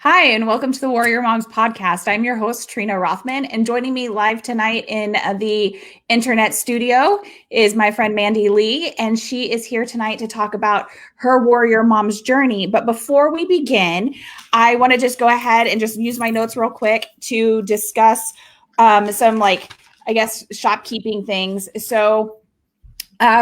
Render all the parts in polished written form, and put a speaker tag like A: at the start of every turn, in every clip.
A: Hi, and welcome to the Warrior Moms podcast. I'm your host, Trina Rothman, and joining me live tonight in the internet studio is my friend Mandielee, and she is here tonight to talk about her Warrior Mom's journey. But before we begin, I want to just go ahead and just use my notes real quick to discuss some, I guess, shopkeeping things. So,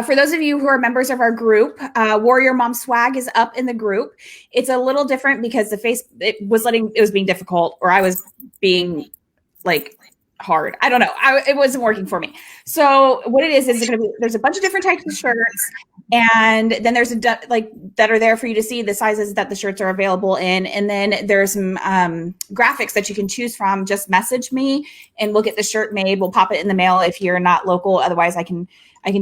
A: for those of you who are members of our group, Warrior Mom Swag is up in the group. It's a little different because it was being difficult, or I was being hard. I don't know. It wasn't working for me. So what it is there's a bunch of different types of shirts, and then there's that are there for you to see the sizes that the shirts are available in, and then there's some graphics that you can choose from. Just message me, and we'll get the shirt made. We'll pop it in the mail if you're not local. Otherwise, I can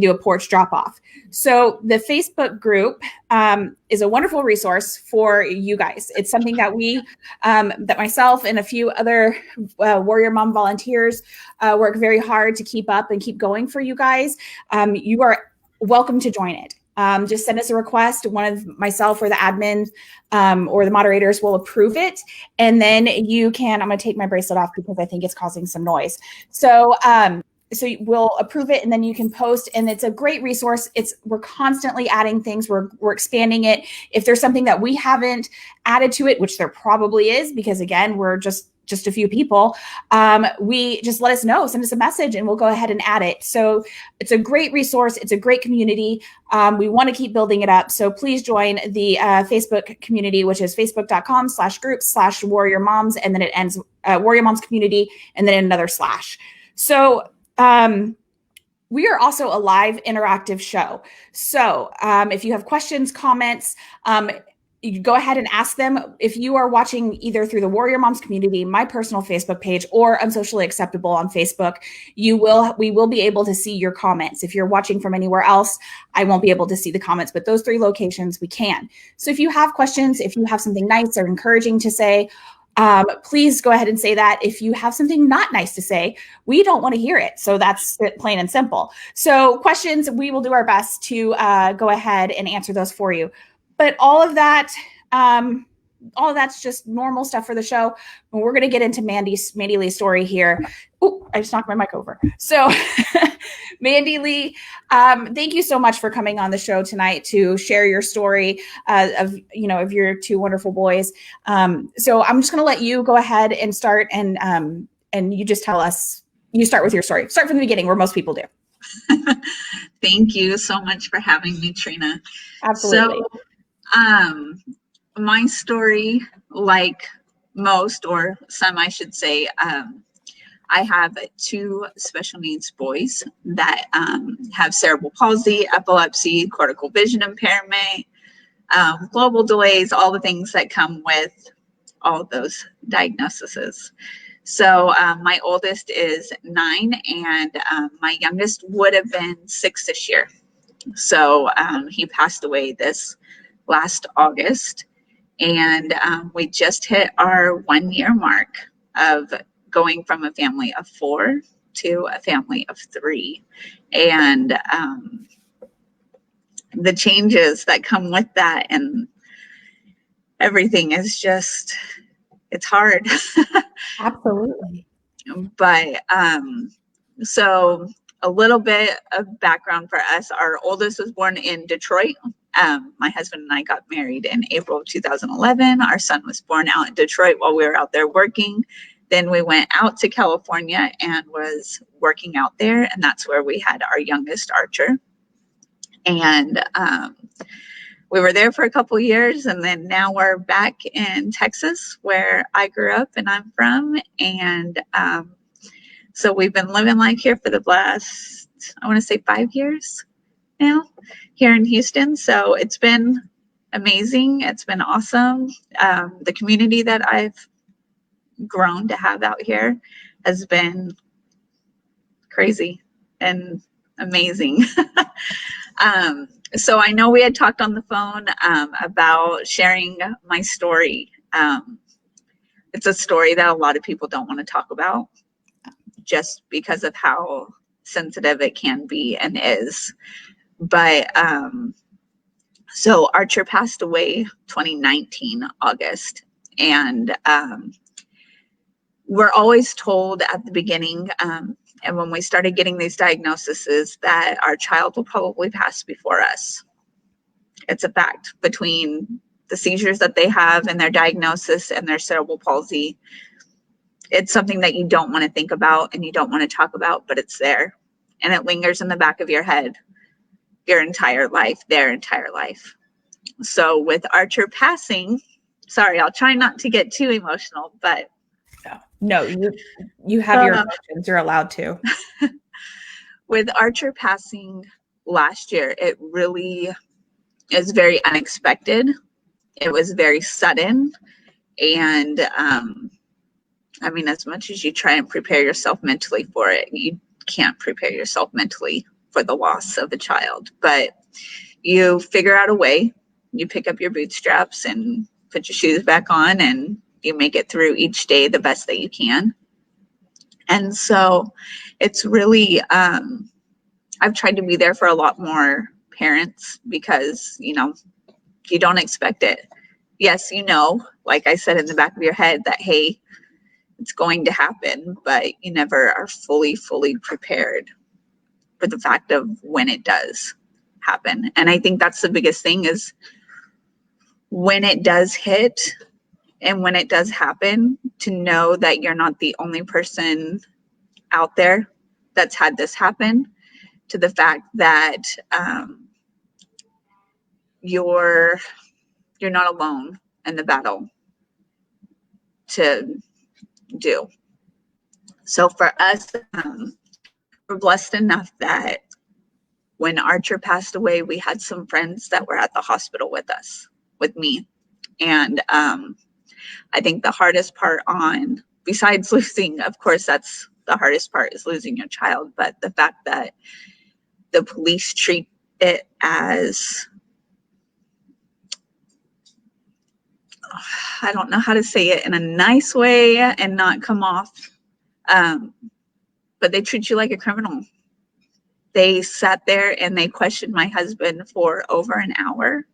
A: do a porch drop off. So the Facebook group is a wonderful resource for you guys. It's something that that myself and a few other Warrior Mom volunteers work very hard to keep up and keep going for you guys. You are welcome to join it. Just send us a request. One of myself or the admin or the moderators will approve it. And then you can, I'm going to take my bracelet off because I think it's causing some noise. So we'll approve it, and then you can post, and it's a great resource. We're constantly adding things. We're expanding it. If there's something that we haven't added to it, which there probably is, because again, we're just a few people, we just let us know, send us a message, and we'll go ahead and add it. So it's a great resource. It's a great community. We want to keep building it up. So please join the Facebook community, which is facebook.com/groups/Warrior Moms. And then it ends Warrior Moms community, and then another slash. So we are also a live interactive show. So if you have questions, comments, you go ahead and ask them. If you are watching either through the Warrior Moms community, my personal Facebook page, or Unsocially Acceptable on Facebook, we will be able to see your comments. If you're watching from anywhere else, I won't be able to see the comments, but those three locations we can. So if you have questions, if you have something nice or encouraging to say, please go ahead and say that. If you have something not nice to say, we don't want to hear it. So that's it, plain and simple. So questions, we will do our best to go ahead and answer those for you. But all of that's just normal stuff for the show. And we're going to get into Mandieelee's story here. Oh, I just knocked my mic over. So Mandielee, thank you so much for coming on the show tonight to share your story of your two wonderful boys. So I'm just going to let you go ahead and start, and you just tell us. You start with your story. Start from the beginning, where most people do.
B: Thank you so much for having me, Trina.
A: Absolutely.
B: So, my story, like most, or some, I should say, I have two special needs boys that have cerebral palsy, epilepsy, cortical vision impairment, global delays, all the things that come with all of those diagnoses. So my oldest is 9, and my youngest would have been 6 this year. So he passed away this last August, and we just hit our 1-year mark of going from a family of 4 to a family of 3. And the changes that come with that and everything is just, it's hard.
A: Absolutely.
B: But so a little bit of background for us. Our oldest was born in Detroit. My husband and I got married in April of 2011. Our son was born out in Detroit while we were out there working. Then we went out to California and was working out there, and that's where we had our youngest, Archer. And we were there for a couple years, and then now we're back in Texas, where I grew up and I'm from. And so we've been living life here for the last, I want to say 5 years now here in Houston. So it's been amazing. It's been awesome. The community that I've grown to have out here has been crazy and amazing. So I know we had talked on the phone about sharing my story. It's a story that a lot of people don't want to talk about just because of how sensitive it can be and is. But so Archer passed away 2019 August, And we're always told at the beginning, and when we started getting these diagnoses, that our child will probably pass before us. It's a fact. Between the seizures that they have and their diagnosis and their cerebral palsy, it's something that you don't want to think about and you don't want to talk about, but it's there. And it lingers in the back of your head your entire life, their entire life. So with Archer passing, sorry, I'll try not to get too emotional, but
A: no, you have your emotions. You're allowed to.
B: With Archer passing last year, it really is very unexpected. It was very sudden. And I mean, as much as you try and prepare yourself mentally for it, you can't prepare yourself mentally for the loss of a child. But you figure out a way. You pick up your bootstraps and put your shoes back on, and you make it through each day the best that you can. And so it's really, I've tried to be there for a lot more parents because, you know, you don't expect it. Yes, you know, like I said, in the back of your head that, hey, it's going to happen, but you never are fully prepared for the fact of when it does happen. And I think that's the biggest thing, is when it does hit and when it does happen, to know that you're not the only person out there that's had this happen, to the fact that you're not alone in the battle to do. So for us, we're blessed enough that when Archer passed away, we had some friends that were at the hospital with us, with me. And I think the hardest part on, besides losing, of course, that's the hardest part, is losing your child, but the fact that the police treat it as, I don't know how to say it in a nice way and not come off, but they treat you like a criminal. They sat there and they questioned my husband for over an hour,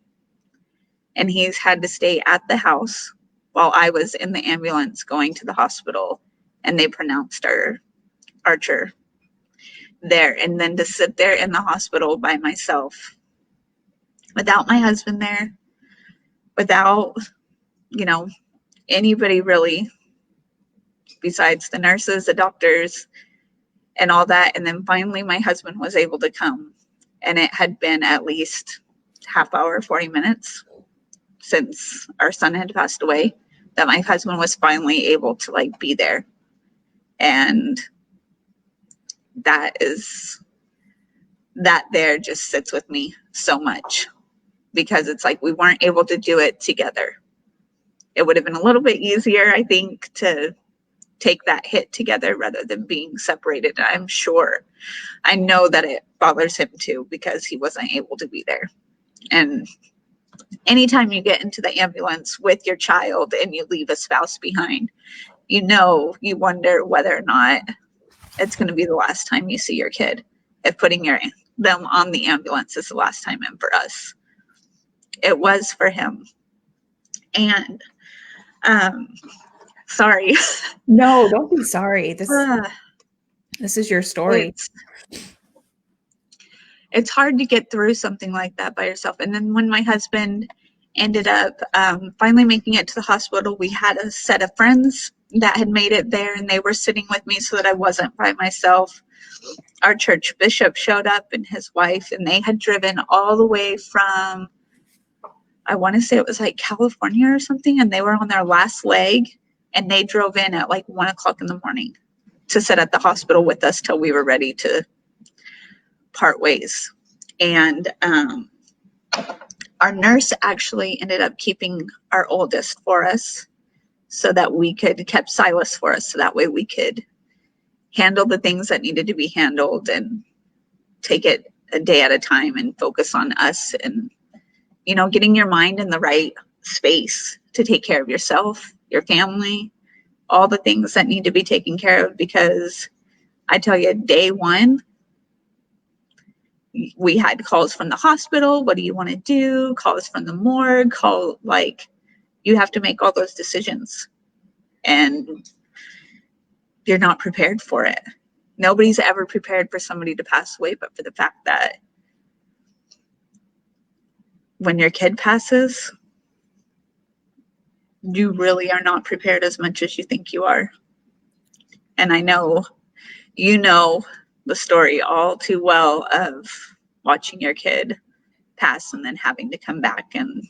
B: and he's had to stay at the house while I was in the ambulance going to the hospital, and they pronounced Archer there. And then to sit there in the hospital by myself, without my husband there, without, you know, anybody really besides the nurses, the doctors, and all that. And then finally my husband was able to come, and it had been at least half hour, 40 minutes since our son had passed away, that my husband was finally able to like be there. And that there just sits with me so much, because it's like we weren't able to do it together. It would have been a little bit easier, I think, to take that hit together rather than being separated. I'm sure, I know that it bothers him too, because he wasn't able to be there. And anytime you get into the ambulance with your child and you leave a spouse behind, you know, you wonder whether or not it's going to be the last time you see your kid. If putting them on the ambulance is the last time, and for us, it was for him. And sorry.
A: No, don't be sorry. This is your story.
B: It's hard to get through something like that by yourself. And then when my husband ended up finally making it to the hospital, we had a set of friends that had made it there, and they were sitting with me so that I wasn't by myself. Our church bishop showed up and his wife, and they had driven all the way from, I want to say it was like California or something, and they were on their last leg, and they drove in at like 1:00 in the morning to sit at the hospital with us till we were ready to part ways. And our nurse actually ended up keeping our oldest for us, so that we could, kept Silas for us, so that way we could handle the things that needed to be handled and take it a day at a time and focus on us, and, you know, getting your mind in the right space to take care of yourself, your family, all the things that need to be taken care of. Because I tell you, day one, we had calls from the hospital. What do you want to do? Calls from the morgue, you have to make all those decisions, and you're not prepared for it. Nobody's ever prepared for somebody to pass away, but for the fact that when your kid passes, you really are not prepared as much as you think you are. And I know you know the story all too well of watching your kid pass and then having to come back and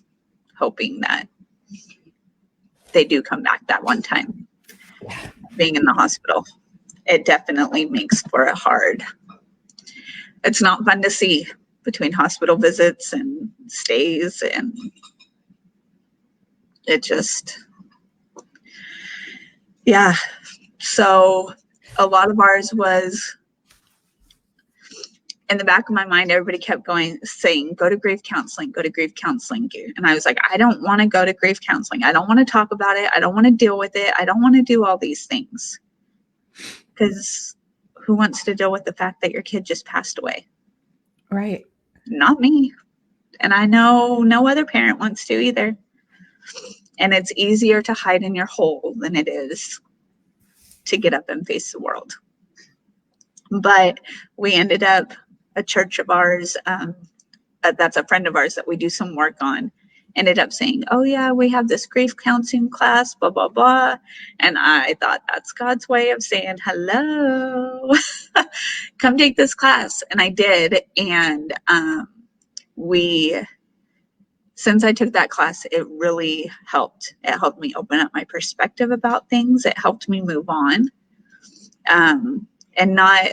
B: hoping that they do come back that one time. Being in the hospital, it definitely makes for a hard. It's not fun to see between hospital visits and stays, and it just, yeah. So a lot of ours was in the back of my mind. Everybody kept saying, go to grief counseling, go to grief counseling. And I was like, I don't want to go to grief counseling. I don't want to talk about it. I don't want to deal with it. I don't want to do all these things. Because who wants to deal with the fact that your kid just passed away?
A: Right.
B: Not me. And I know no other parent wants to either. And it's easier to hide in your hole than it is to get up and face the world. But we ended up, a church of ours, that's a friend of ours that we do some work on, ended up saying, oh yeah, we have this grief counseling class, blah, blah, blah. And I thought that's God's way of saying, hello, come take this class. And I did. And since I took that class, it really helped. It helped me open up my perspective about things. It helped me move on. And not,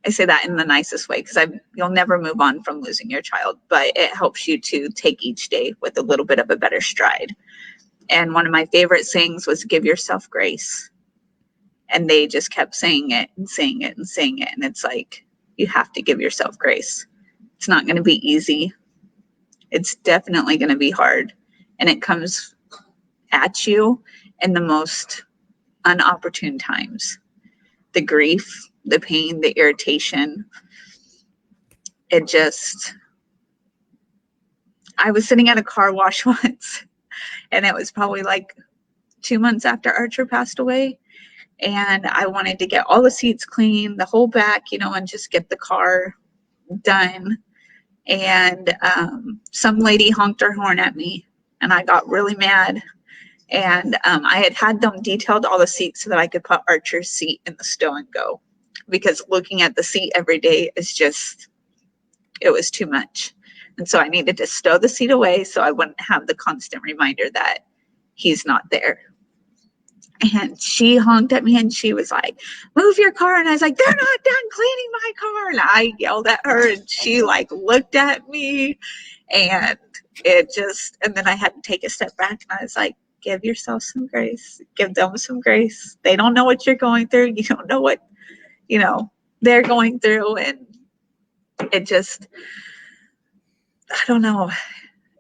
B: I say that in the nicest way, because you'll never move on from losing your child, but it helps you to take each day with a little bit of a better stride. And one of my favorite sayings was, give yourself grace. And they just kept saying it and saying it and saying it. And it's like, you have to give yourself grace. It's not going to be easy. It's definitely going to be hard. And it comes at you in the most unopportune times. The grief, the pain, the irritation. I was sitting at a car wash once, and it was probably like 2 months after Archer passed away. And I wanted to get all the seats clean, the whole back, and just get the car done. And some lady honked her horn at me, and I got really mad. And I had them detailed all the seats so that I could put Archer's seat in the stow and go, because looking at the seat every day it was too much. And so I needed to stow the seat away so I wouldn't have the constant reminder that he's not there. And she honked at me and she was like, move your car. And I was like, they're not done cleaning my car. And I yelled at her, and she looked at me, and and then I had to take a step back, and I was like, give yourself some grace. Give them some grace. They don't know what you're going through. You don't know what, they're going through. And I don't know.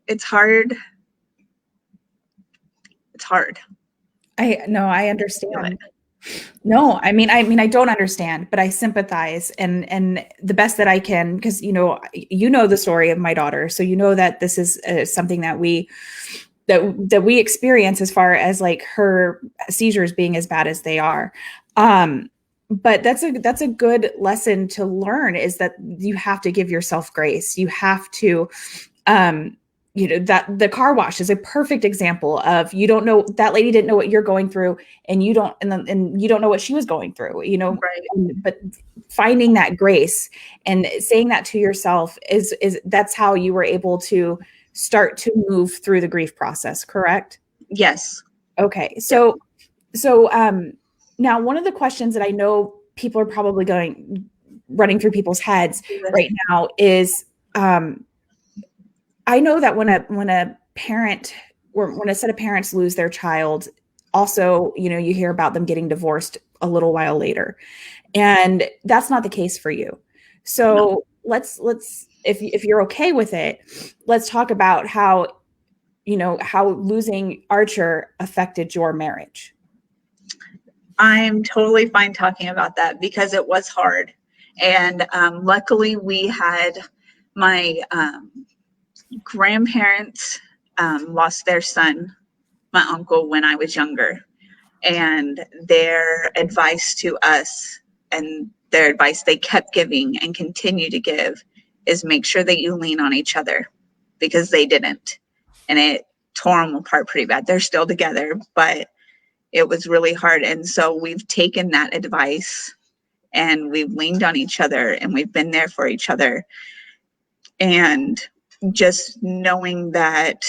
B: It's hard. It's hard.
A: I understand. No, I mean, I don't understand, but I sympathize, and the best that I can, because the story of my daughter, so that this is something that we experience, as far as her seizures being as bad as they are. But that's a good lesson to learn, is that you have to give yourself grace. You have to, that the car wash is a perfect example of, you don't know, that lady didn't know what you're going through, and you don't know what she was going through,
B: Right.
A: But finding that grace and saying that to yourself is that's how you were able to start to move through the grief process, correct?
B: Yes.
A: Okay. So now one of the questions that I know people are probably running through people's heads right now is, I know that when a parent, or when a set of parents lose their child, also, you hear about them getting divorced a little while later, and that's not the case for you. So no. let's if you're okay with it, let's talk about how losing Archer affected your marriage.
B: I'm totally fine talking about that, because it was hard. And luckily we had my grandparents lost their son my uncle when I was younger. And their advice to us, and their advice they kept giving and continue to give, is make sure that you lean on each other, because they didn't. And it tore them apart pretty bad. They're still together, but it was really hard. And so we've taken that advice and we've leaned on each other and we've been there for each other. And just knowing that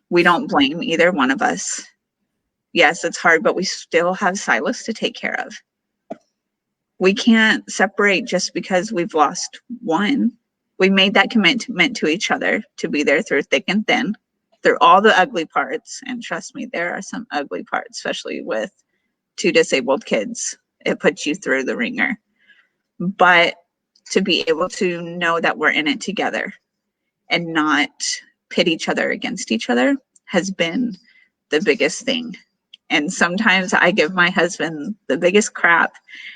B: we don't blame either one of us. Yes, it's hard, but we still have Silas to take care of. We can't separate just because we've lost one. We made that commitment to each other to be there through thick and thin, through all the ugly parts. And trust me, there are some ugly parts, especially with 2 disabled kids. It puts you through the ringer. But to be able to know that we're in it together and not pit each other against each other has been the biggest thing. And sometimes I give my husband the biggest crap.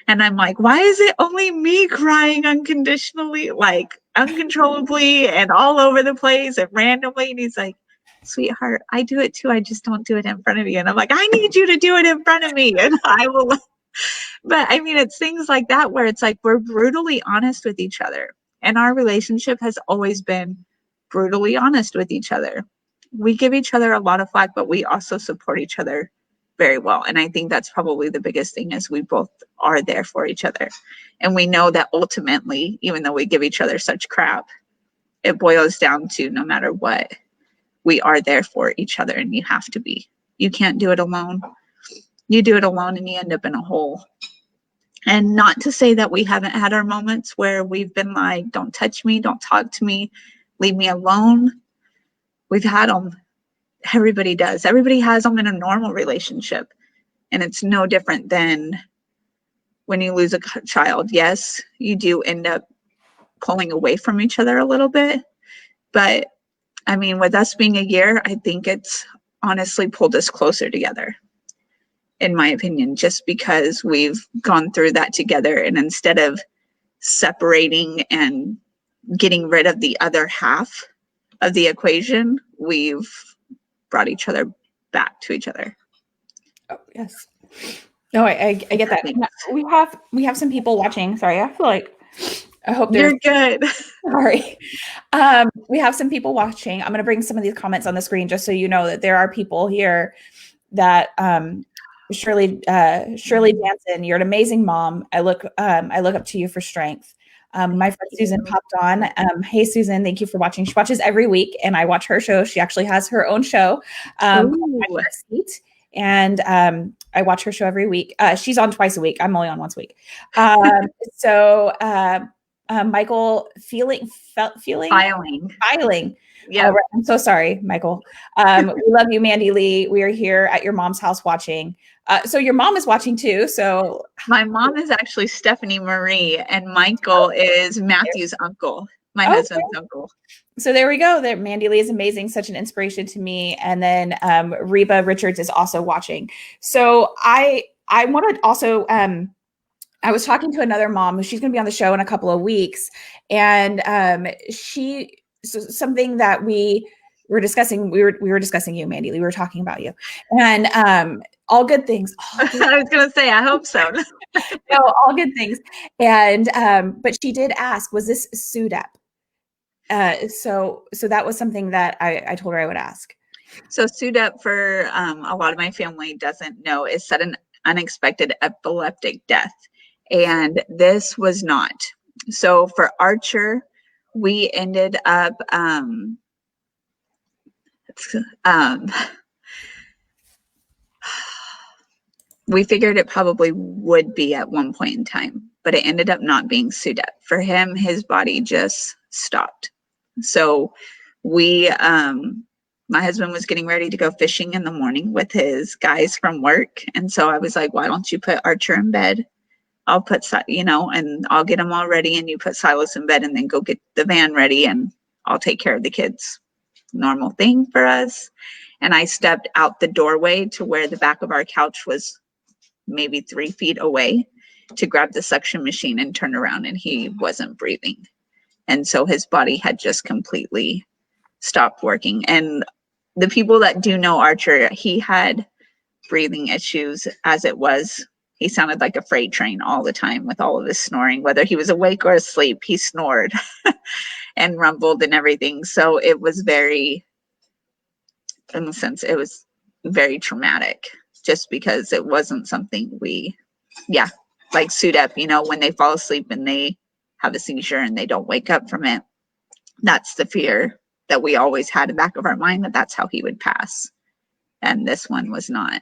B: And I'm like, why is it only me crying unconditionally, like uncontrollably and all over the place and randomly? And he's like, sweetheart, I do it too. I just don't do it in front of you. And I'm like, I need you to do it in front of me. And I will. But I mean, it's things like that where it's like we're brutally honest with each other. And our relationship has always been brutally honest with each other. We give each other a lot of flack, but we also support each other very well. And I think that's probably the biggest thing, is we both are there for each other. And we know that ultimately, even though we give each other such crap, it boils down to, no matter what, we are there for each other, and you have to be. You can't do it alone. You do it alone and you end up in a hole. And not to say that we haven't had our moments where we've been like, don't touch me, don't talk to me, leave me alone. We've had them. Everybody does. Everybody has them in a normal relationship. And it's no different than when you lose a child. Yes, you do end up pulling away from each other a little bit. But I mean, with us being a year, I think it's honestly pulled us closer together, in my opinion, just because we've gone through that together. And instead of separating and getting rid of the other half of the equation, we've brought each other back to each other.
A: Oh, yes. No, I get that. We have some people watching. Sorry, I hope
B: you're good.
A: Sorry. We have some people watching. I'm going to bring some of these comments on the screen just so you know that there are people here that Shirley Jansen, you're an amazing mom. I look up to you for strength. My friend Susan popped on. Hey, Susan, thank you for watching. She watches every week, and I watch her show. She actually has her own show called My Seat, and I watch her show every week. She's on twice a week. I'm only on once a week. Michael, filing. Yeah. Right. I'm so sorry, Michael. We love you, Mandielee. We are here at your mom's house watching. So your mom is watching too. So
B: my mom is actually Stephanie Marie, and Michael is Matthew's uncle, my husband's uncle.
A: So there we go. That Mandielee is amazing, such an inspiration to me. And then Reba Richards is also watching. So I want to also I was talking to another mom who she's going to be on the show in a couple of weeks, and something that we were discussing. We were discussing you, Mandielee. We were talking about you, and all good things.
B: I was going to say, I hope so.
A: No, all good things. And but she did ask, was this SUDEP? So that was something that I told her I would ask.
B: So SUDEP, for a lot of my family doesn't know, is sudden unexpected epileptic death. And this was not. So for Archer, we ended up we figured it probably would be at one point in time, but it ended up not being SUDEP. For him, his body just stopped. So we my husband was getting ready to go fishing in the morning with his guys from work. And so I was like, why don't you put Archer in bed? I'll put, and I'll get them all ready, and you put Silas in bed, and then go get the van ready, and I'll take care of the kids. Normal thing for us. And I stepped out the doorway to where the back of our couch was maybe 3 feet away to grab the suction machine and turn around, and he wasn't breathing. And so his body had just completely stopped working. And the people that do know Archer, he had breathing issues as it was. He sounded like a freight train all the time with all of his snoring, whether he was awake or asleep, he snored and rumbled and everything. So it was very, in a sense, it was very traumatic just because it wasn't something we, like SUDEP, you know, when they fall asleep and they have a seizure and they don't wake up from it. That's the fear that we always had in the back of our mind, that that's how he would pass. And this one was not.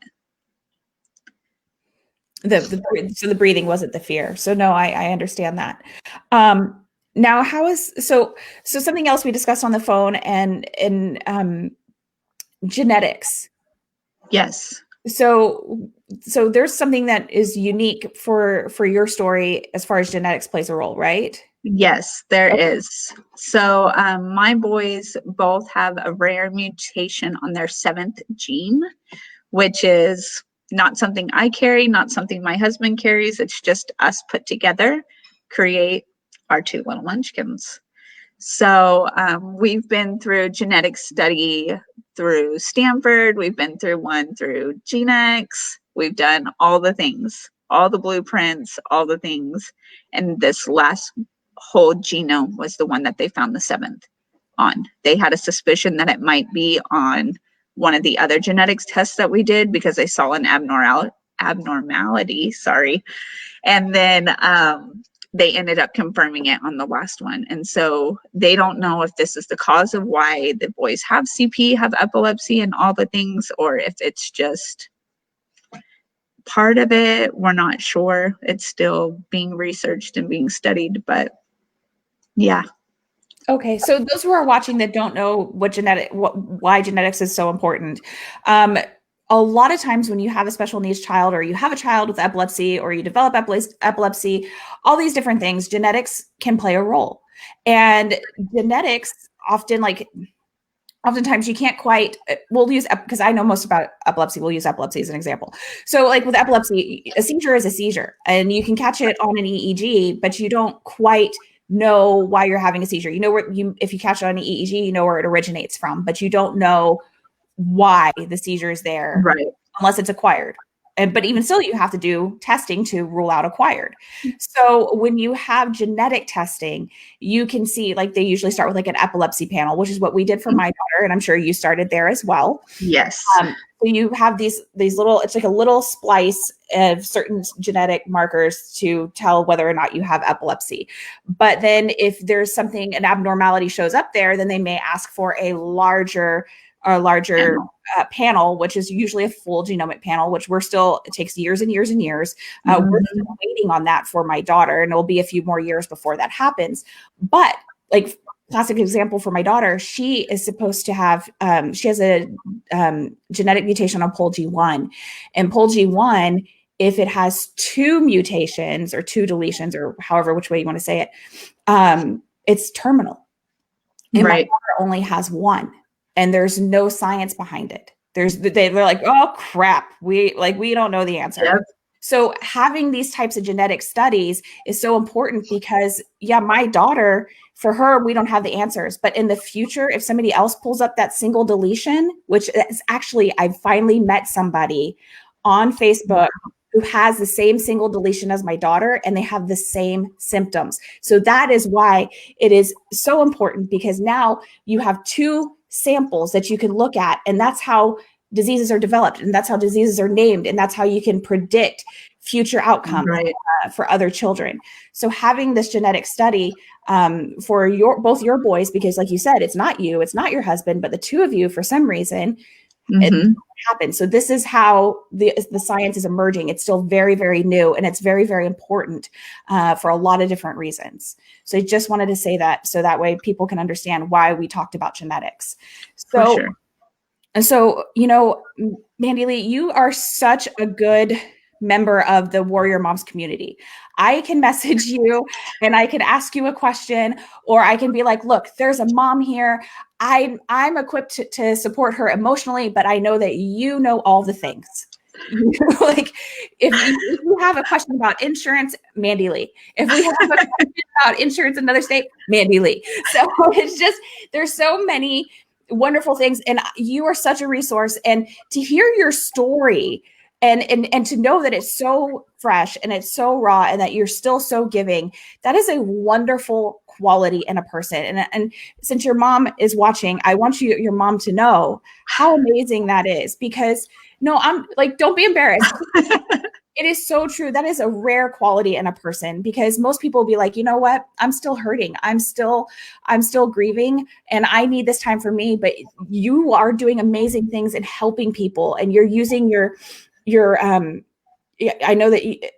A: So the breathing wasn't the fear. So no, I understand that. Now, how is so something else we discussed on the phone and genetics.
B: Yes.
A: So there's something that is unique for your story as far as genetics plays a role, right?
B: Yes, there is. So my boys both have a rare mutation on their 7th gene, which is not something I carry, not something my husband carries. It's just us put together, create our 2 little munchkins. So we've been through genetic study through Stanford. We've been through one through GeneX. We've done all the things, all the blueprints, all the things. And this last whole genome was the one that they found the 7th on. They had a suspicion that it might be on one of the other genetics tests that we did because they saw an abnormality. And then they ended up confirming it on the last one. And so they don't know if this is the cause of why the boys have CP, have epilepsy and all the things, or if it's just part of it. We're not sure. It's still being researched and being studied, but yeah.
A: Okay, so those who are watching that don't know why genetics is so important, a lot of times when you have a special needs child or you have a child with epilepsy or you develop epilepsy, all these different things, genetics can play a role. And genetics oftentimes you can't quite, we'll use, because I know most about epilepsy, we'll use epilepsy as an example. So like with epilepsy, a seizure is a seizure and you can catch it on an EEG, but you don't quite know why you're having a seizure. You know if you catch it on an EEG, you know where it originates from, but you don't know why the seizure is there,
B: right,
A: unless it's acquired. But even still, you have to do testing to rule out acquired. So when you have genetic testing, you can see, like they usually start with like an epilepsy panel, which is what we did for my daughter. And I'm sure you started there as well.
B: Yes.
A: So you have these little, it's like a little splice of certain genetic markers to tell whether or not you have epilepsy. But then if there's something, an abnormality shows up there, then they may ask for a larger panel, which is usually a full genomic panel, which it takes years and years and years. We're still waiting on that for my daughter, and it'll be a few more years before that happens. But like classic example for my daughter, she is supposed to have, she has a genetic mutation on POLG1, and POLG1, if it has 2 mutations or 2 deletions or however, which way you want to say it, it's terminal. And my daughter only has 1. And there's no science behind it. They're like, oh crap, we don't know the answer. Yep. So having these types of genetic studies is so important because my daughter, for her, we don't have the answers. But in the future, if somebody else pulls up that single deletion, which is actually, I finally met somebody on Facebook who has the same single deletion as my daughter, and they have the same symptoms. So that is why it is so important, because now you have 2 samples that you can look at, and that's how diseases are developed, and that's how diseases are named, and that's how you can predict future outcomes for other children. So having this genetic study for both your boys, because like you said, it's not you, it's not your husband, but the 2 of you, for some reason, it happened. So this is how the science is emerging. It's still very, very new, and it's very, very important for a lot of different reasons. So I just wanted to say that, so that way people can understand why we talked about genetics. So, for sure. And so, Mandielee, you are such a good member of the Warrior Moms community. I can message you and I can ask you a question, or I can be like, look, there's a mom here. I'm equipped to support her emotionally, but I know that you know all the things. Like if you have a question about insurance, Mandielee. If we have a question about insurance in another state, Mandielee. So it's just, there's so many wonderful things. And you are such a resource. And to hear your story and to know that it's so fresh and it's so raw and that you're still so giving, that is a wonderful quality in a person. And since your mom is watching, I want your mom to know how amazing that is, because no, I'm like, don't be embarrassed. It is so true. That is a rare quality in a person, because most people will be like, you know what? I'm still hurting. I'm still grieving, and I need this time for me. But you are doing amazing things and helping people, and you're using your I know that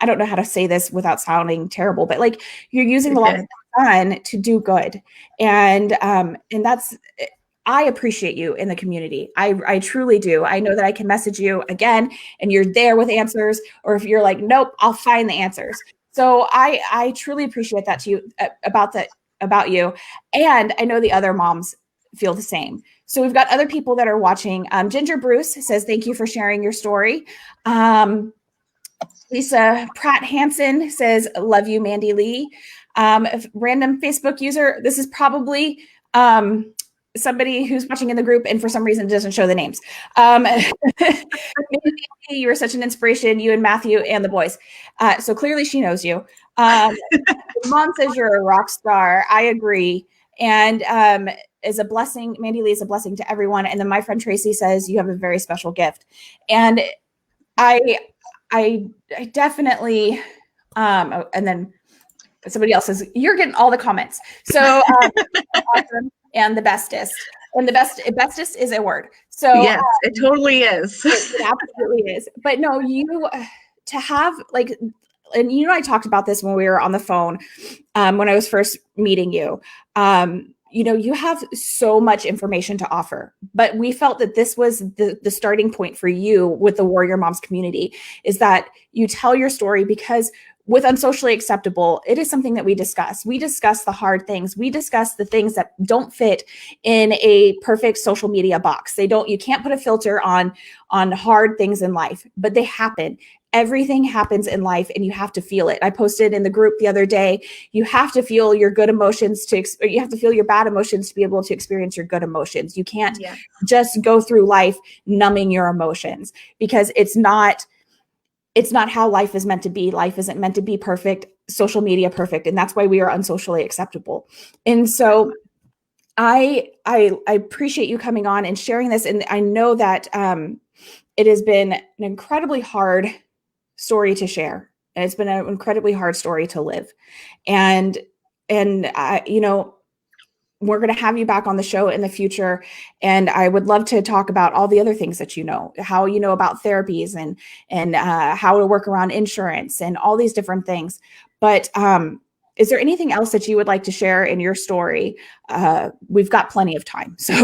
A: I don't know how to say this without sounding terrible, but like, you're using a lot of fun to do good. And that's, I appreciate you in the community. I truly do. I know that I can message you again and you're there with answers, or if you're like, nope, I'll find the answers. So I truly appreciate that to you, about you. And I know the other moms feel the same. So we've got other people that are watching. Ginger Bruce says, thank you for sharing your story. Lisa Pratt Hansen says, love you, Mandielee. Random Facebook user, this is probably somebody who's watching in the group and for some reason doesn't show the names. You were such an inspiration, you and Matthew and the boys. So clearly she knows you. Mom says you're a rock star. I agree. And is a blessing. Mandielee is a blessing to everyone. And then my friend Tracy says you have a very special gift. And I definitely, and then somebody else says, you're getting all the comments. So awesome. And the bestest. And the bestest is a word. So
B: yes, it totally is.
A: It absolutely is. But no, you to have like, and you know, I talked about this when we were on the phone, when I was first meeting you. You know, you have so much information to offer, but we felt that this was the starting point for you with the Warrior Moms community, is that you tell your story, because with Unsocially Acceptable, it is something that we discuss. We discuss the hard things. We discuss the things that don't fit in a perfect social media box. You can't put a filter on hard things in life, but they happen. Everything happens in life and you have to feel it. I posted in the group the other day, you have to feel your good emotions you have to feel your bad emotions to be able to experience your good emotions. You can't just go through life numbing your emotions, because it's not how life is meant to be. Life isn't meant to be perfect, social media perfect. And that's why we are Unsocially Acceptable. And so I appreciate you coming on and sharing this. And I know that it has been an incredibly hard story to share. And it's been an incredibly hard story to live. And you know, we're going to have you back on the show in the future. And I would love to talk about all the other things that you know, how you know about therapies and how to work around insurance and all these different things. But is there anything else that you would like to share in your story? We've got plenty of time. So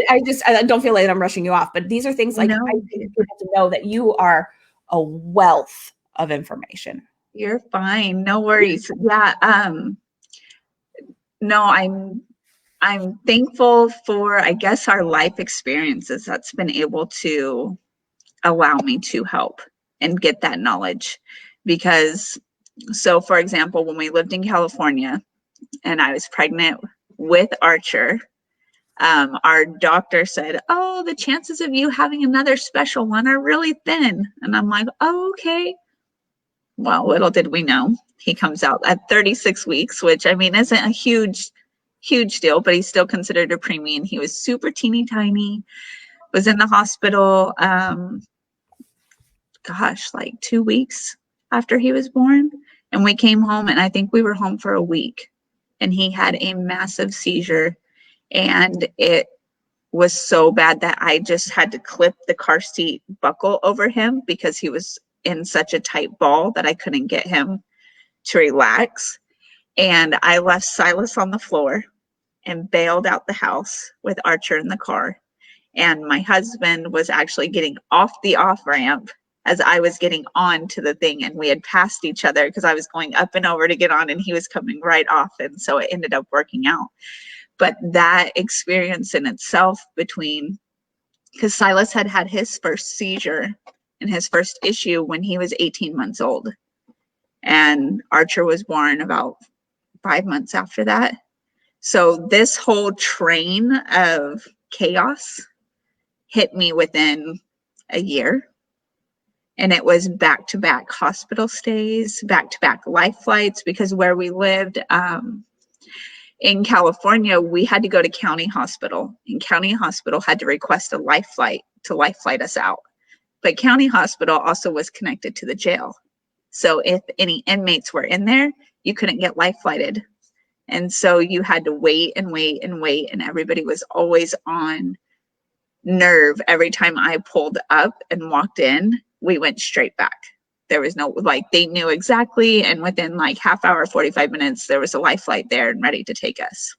A: I don't feel like I'm rushing you off, but these are things like, I need people to know that you are a wealth of information.
B: You're fine. No worries. Yeah. No, I'm thankful for, I guess, our life experiences that's been able to allow me to help and get that knowledge. Because, so for example, when we lived in California and I was pregnant with Archer, our doctor said, oh, the chances of you having another special one are really thin. And I'm like, oh, okay. Well, little did we know, he comes out at 36 weeks, which I mean, isn't a huge deal, but he's still considered a preemie. He was super teeny tiny, was in the hospital, like 2 weeks after he was born. And we came home, and I think we were home for a week, and he had a massive seizure. And it was so bad that I just had to clip the car seat buckle over him, because he was in such a tight ball that I couldn't get him to relax. And I left Silas on the floor and bailed out the house with Archer in the car. And my husband was actually getting off the off-ramp as I was getting on to the thing. And we had passed each other because I was going up and over to get on, and he was coming right off. And so it ended up working out. But that experience in itself, because Silas had his first seizure and his first issue when he was 18 months old. And Archer was born about 5 months after that. So this whole train of chaos hit me within a year. And it was back-to-back hospital stays, back-to-back life flights, because where we lived in California, we had to go to county hospital, and county hospital had to request a life flight to life flight us out. But county hospital also was connected to the jail. So if any inmates were in there, you couldn't get life flighted. And so you had to wait and wait and wait, and everybody was always on nerve. Every time I pulled up and walked in, we went straight back. There was no, like, they knew exactly, and within like half hour, 45 minutes, there was a life flight there and ready to take us.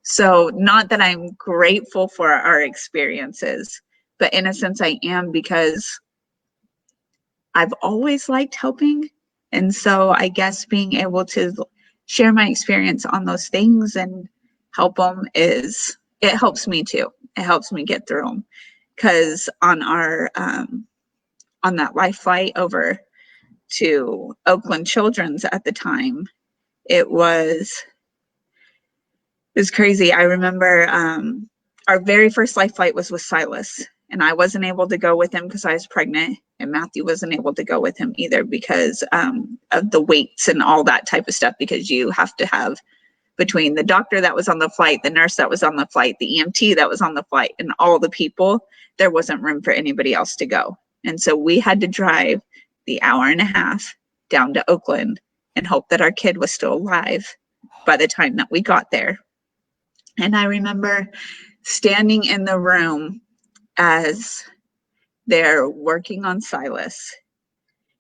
B: So not that I'm grateful for our experiences, but in a sense I am, because I've always liked helping. And so I guess being able to share my experience on those things and help them it helps me too. It helps me get through them. Because on our, on that life flight over to Oakland Children's at the time, it was crazy. I remember our very first life flight was with Silas, and I wasn't able to go with him because I was pregnant, and Matthew wasn't able to go with him either because of the weights and all that type of stuff, because you have to have, between the doctor that was on the flight, the nurse that was on the flight, the EMT that was on the flight, and all the people, there wasn't room for anybody else to go. And so we had to drive the hour and a half down to Oakland and hope that our kid was still alive by the time that we got there. And I remember standing in the room as they're working on Silas,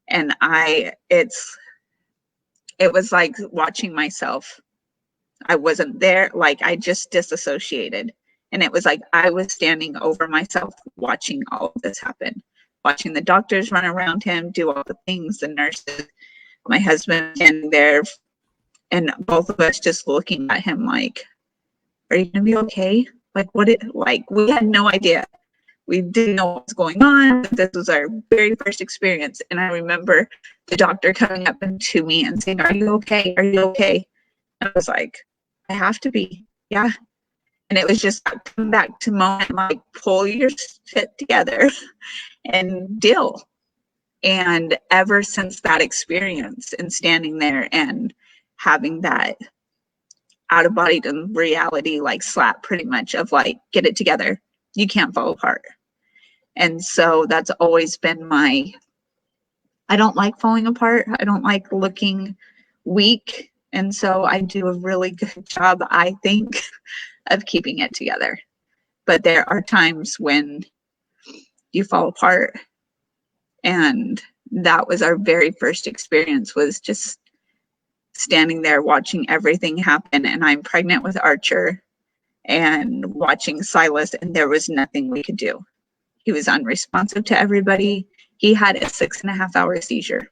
B: and it was like watching myself. I wasn't there, like I just disassociated. And it was like I was standing over myself watching all of this happen, watching the doctors run around him, do all the things, the nurses, my husband standing there, and both of us just looking at him like, are you gonna be okay? Like, we had no idea. We didn't know what was going on. This was our very first experience. And I remember the doctor coming up to me and saying, are you okay? Are you okay? And I was like, I have to be. Yeah. And it was just come back to moment, like, pull your shit together and deal. And ever since that experience and standing there and having that out of body to reality, like, slap pretty much of like, get it together. You can't fall apart. And so that's always been I don't like falling apart. I don't like looking weak. And so I do a really good job, I think, of keeping it together. But there are times when you fall apart. And that was our very first experience, was just standing there watching everything happen. And I'm pregnant with Archer and watching Silas, and there was nothing we could do. He was unresponsive to everybody. He had a 6.5 hour seizure.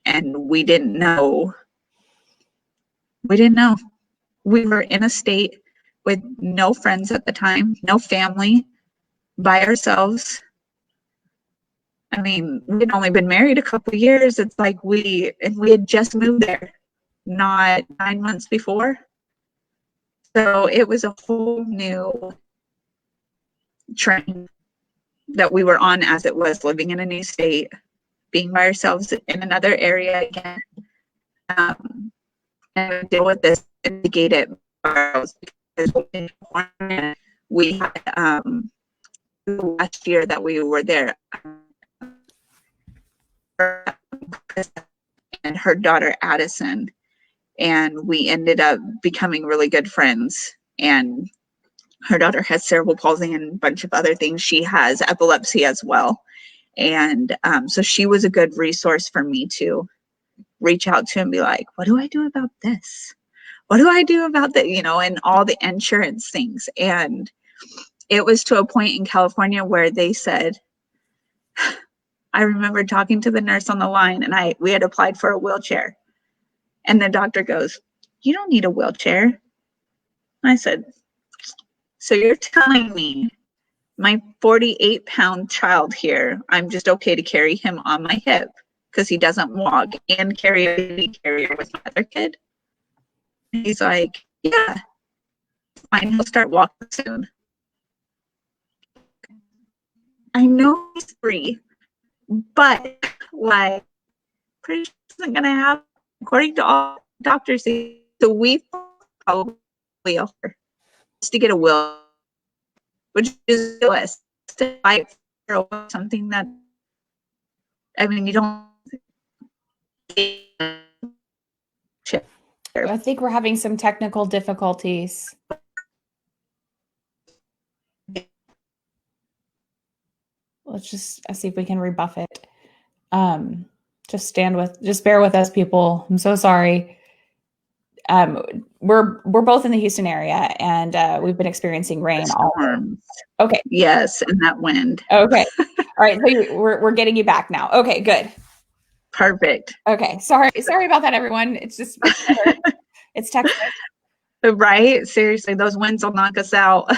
B: And we didn't know. We were in a state with no friends at the time, no family, by ourselves. I mean, we'd only been married a couple of years. It's like we had just moved there, not 9 months before. So it was a whole new train that we were on, as it was living in a new state, being by ourselves in another area again. And deal with this and mitigate it because we had last year that we were there, and her daughter Addison, and we ended up becoming really good friends. And her daughter has cerebral palsy and a bunch of other things. She has epilepsy as well. And so she was a good resource for me to reach out to and be like, what do I do about this? What do I do about that? And all the insurance things. And it was to a point in California where they said, I remember talking to the nurse on the line, and we had applied for a wheelchair. And the doctor goes, you don't need a wheelchair. I said, so you're telling me my 48-pound child here, I'm just okay to carry him on my hip because he doesn't walk and carry a baby carrier with my other kid? And he's like, Yeah, fine. He'll start walking soon. I know he's 3, but like, pretty sure isn't going to happen. According to all doctors, so we probably offer to get a will, which is us to fight for something that, I mean, you don't.
A: I think we're having some technical difficulties. Let's just see if we can rebuff it. Just bear with us, people. I'm so sorry. We're both in the Houston area, and we've been experiencing rain all day. Okay.
B: Yes, and that wind.
A: Okay. All right. So we're getting you back now. Okay, good.
B: Perfect.
A: Okay. Sorry about that, everyone. It's just it's Texas.
B: Right? Seriously, those winds will knock us out.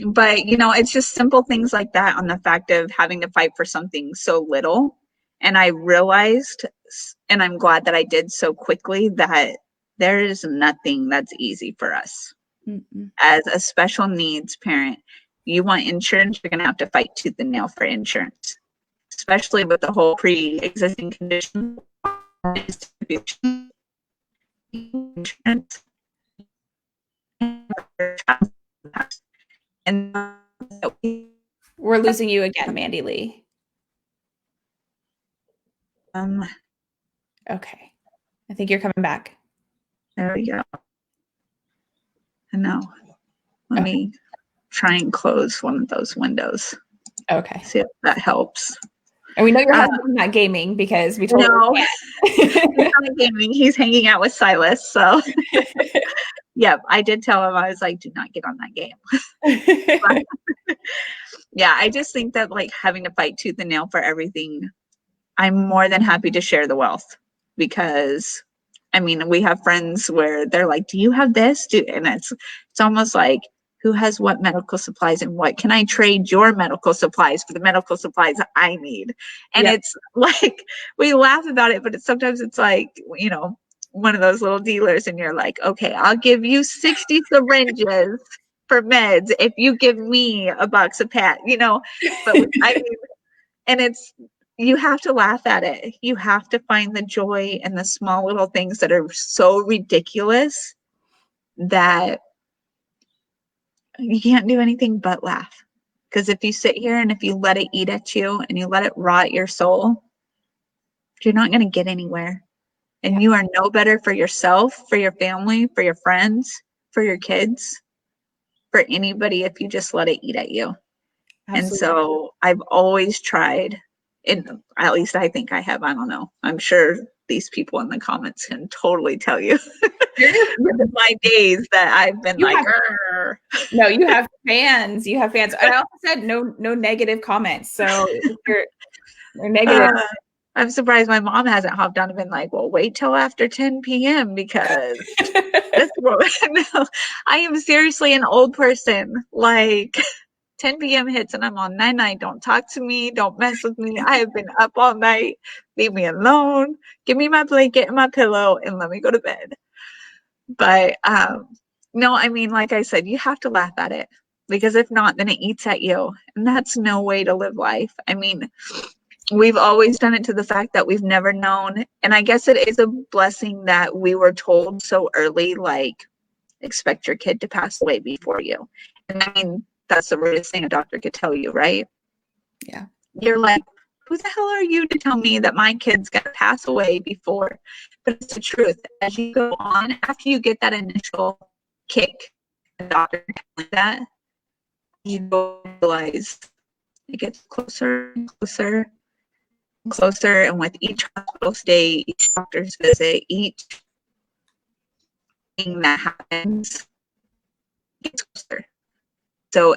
B: But, you know, it's just simple things like that on the fact of having to fight for something so little. And I realized, and I'm glad that I did so quickly, that there is nothing that's easy for us. Mm-mm. As a special needs parent, you want insurance, you're going to have to fight tooth and nail for insurance, especially with the whole pre-existing condition. Insurance. And
A: we're losing you again, Mandielee. Okay. I think you're coming back.
B: There we go. I know. Let me try and close one of those windows.
A: Okay.
B: See if that helps.
A: And we know your husband's not gaming because we told him.
B: He's not gaming. He's hanging out with Silas. So, yeah, I did tell him, I was like, do not get on that game. Yeah, I just think that like having to fight tooth and nail for everything, I'm more than happy to share the wealth, because I mean, we have friends where they're like, do you have this? And it's almost like, who has what medical supplies and what? Can I trade your medical supplies for the medical supplies I need? And it's like, we laugh about it, but sometimes it's like, you know, one of those little dealers and you're like, okay, I'll give you 60 syringes for meds if you give me a box of Pat, you know, but I mean, and it's, you have to laugh at it. You have to find the joy in the small little things that are so ridiculous that you can't do anything but laugh. Because if you sit here and if you let it eat at you and you let it rot your soul, you're not going to get anywhere. And you are no better for yourself, for your family, for your friends, for your kids, for anybody if you just let it eat at you. Absolutely. And so I've always tried, and at least I think I have, I don't know. I'm sure these people in the comments can totally tell you my days that I've been
A: no, you have fans. You have fans. I also said no negative comments. So you're negative.
B: I'm surprised my mom hasn't hopped on and been like, well, wait till after 10 p.m. because this woman, no, I am seriously an old person. Like 10 p.m. hits and I'm on night. Don't talk to me. Don't mess with me. I have been up all night. Leave me alone. Give me my blanket and my pillow and let me go to bed. But no, I mean, like I said, you have to laugh at it, because if not, then it eats at you. And that's no way to live life. I mean, we've always done it to the fact that we've never known. And I guess it is a blessing that we were told so early, like, expect your kid to pass away before you. And I mean, that's the rudest thing a doctor could tell you, right?
A: Yeah.
B: You're like, who the hell are you to tell me that my kid's going to pass away before? But it's the truth. As you go on, after you get that initial kick, the doctor telling that, you realize it gets closer and closer and closer. And with each hospital stay, each doctor's visit, each thing that happens, it gets closer. So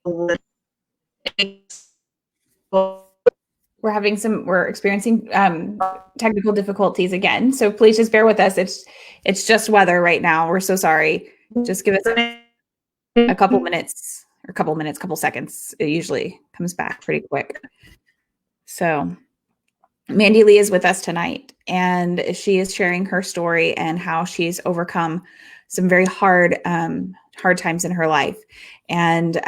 A: we're experiencing technical difficulties again. So please just bear with us. It's just weather right now. We're so sorry. Just give us a couple minutes or couple seconds. It usually comes back pretty quick. So Mandielee is with us tonight, and she is sharing her story and how she's overcome some very hard times in her life. And